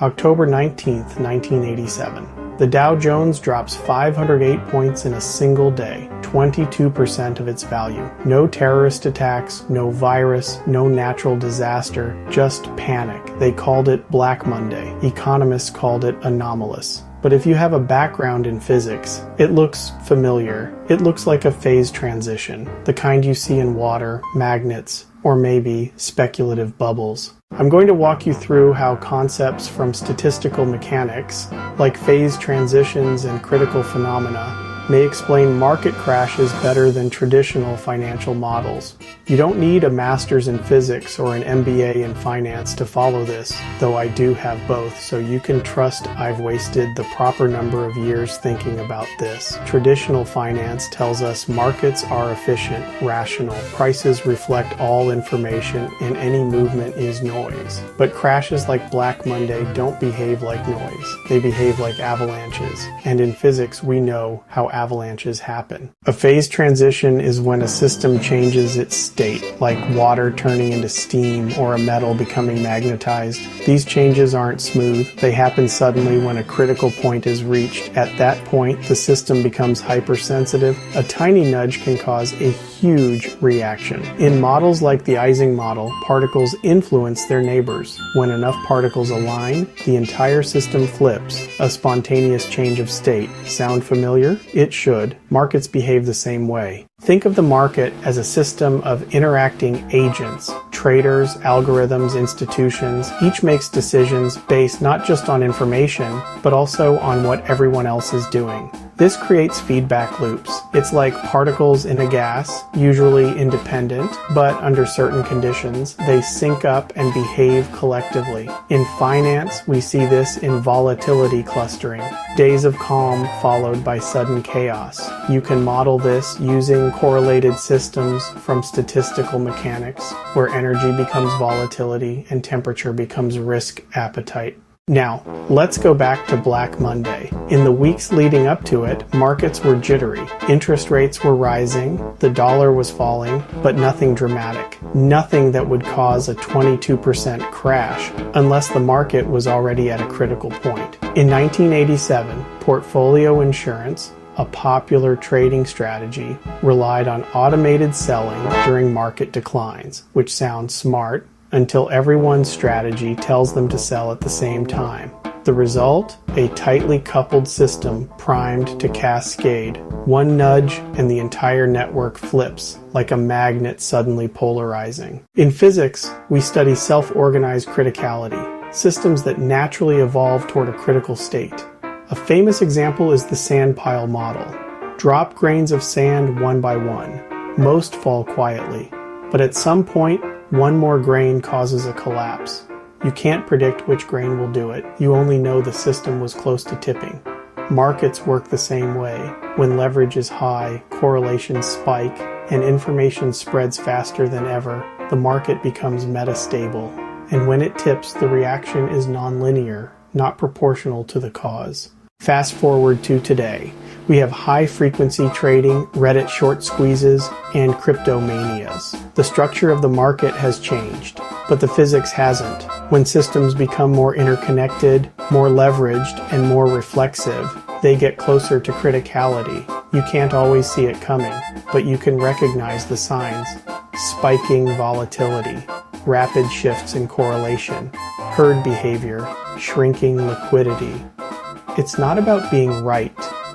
October 19th, 1987. The Dow Jones drops 508 points in a single day, 22% of its value. No terrorist attacks, no virus, no natural disaster, just panic. They called it Black Monday. Economists called it anomalous. But if you have a background in physics, it looks familiar. It looks like a phase transition, the kind you see in water, magnets, or maybe speculative bubbles. I'm going to walk you through how concepts from statistical mechanics, like phase transitions and critical phenomena, may explain market crashes better than traditional financial models. You don't need a master's in physics or an MBA in finance to follow this, though I do have both, so you can trust I've wasted the proper number of years thinking about this. Traditional finance tells us markets are efficient, rational, prices reflect all information, and any movement is noise. But crashes like Black Monday don't behave like noise. They behave like avalanches. And in physics, we know how avalanches happen. A phase transition is when a system changes its state, like water turning into steam or a metal becoming magnetized. These changes aren't smooth. They happen suddenly when a critical point is reached. At that point, the system becomes hypersensitive. A tiny nudge can cause a huge reaction. In models like the Ising model, particles influence their neighbors. When enough particles align, the entire system flips, a spontaneous change of state. Sound familiar? It should. Markets behave the same way. Think of the market as a system of interacting agents, traders, algorithms, institutions. Each makes decisions based not just on information, but also on what everyone else is doing. This creates feedback loops. It's like particles in a gas, usually independent, but under certain conditions, they sync up and behave collectively. In finance, we see this in volatility clustering, days of calm followed by sudden chaos. You can model this using correlated systems from statistical mechanics, where energy becomes volatility and temperature becomes risk appetite. Now, let's go back to Black Monday. In the weeks leading up to it, markets were jittery. Interest rates were rising, the dollar was falling, but nothing dramatic. Nothing that would cause a 22% crash, unless the market was already at a critical point. In 1987, portfolio insurance, a popular trading strategy, relied on automated selling during market declines, which sounds smart, until everyone's strategy tells them to sell at the same time. The result? A tightly coupled system primed to cascade. One nudge and the entire network flips, like a magnet suddenly polarizing. In physics, we study self-organized criticality, systems that naturally evolve toward a critical state. A famous example is the sand pile model. Drop grains of sand one by one. Most fall quietly, but at some point, one more grain causes a collapse. You can't predict which grain will do it. You only know the system was close to tipping. Markets work the same way. When leverage is high, correlations spike, and information spreads faster than ever, the market becomes metastable. And when it tips, the reaction is nonlinear, not proportional to the cause. Fast forward to today. We have high-frequency trading, Reddit short squeezes, and cryptomanias. The structure of the market has changed, but the physics hasn't. When systems become more interconnected, more leveraged, and more reflexive, they get closer to criticality. You can't always see it coming, but you can recognize the signs. Spiking volatility, rapid shifts in correlation, herd behavior, shrinking liquidity. It's not about being right.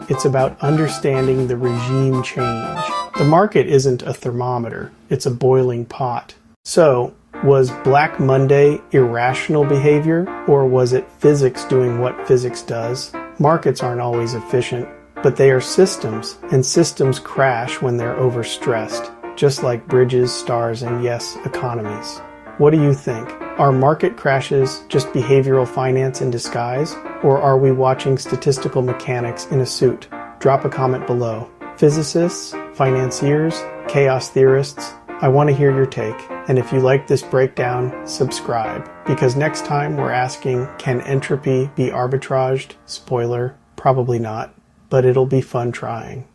It's about understanding the regime change. The market isn't a thermometer, it's a boiling pot. So, was Black Monday irrational behavior, or was it physics doing what physics does? Markets aren't always efficient, but they are systems, and systems crash when they're overstressed, just like bridges, stars, and yes, economies. What do you think? Are market crashes just behavioral finance in disguise, or are we watching statistical mechanics in a suit? Drop a comment below. Physicists, financiers, chaos theorists, I want to hear your take. And if you like this breakdown, subscribe, because next time we're asking, can entropy be arbitraged? Spoiler, probably not, but it'll be fun trying.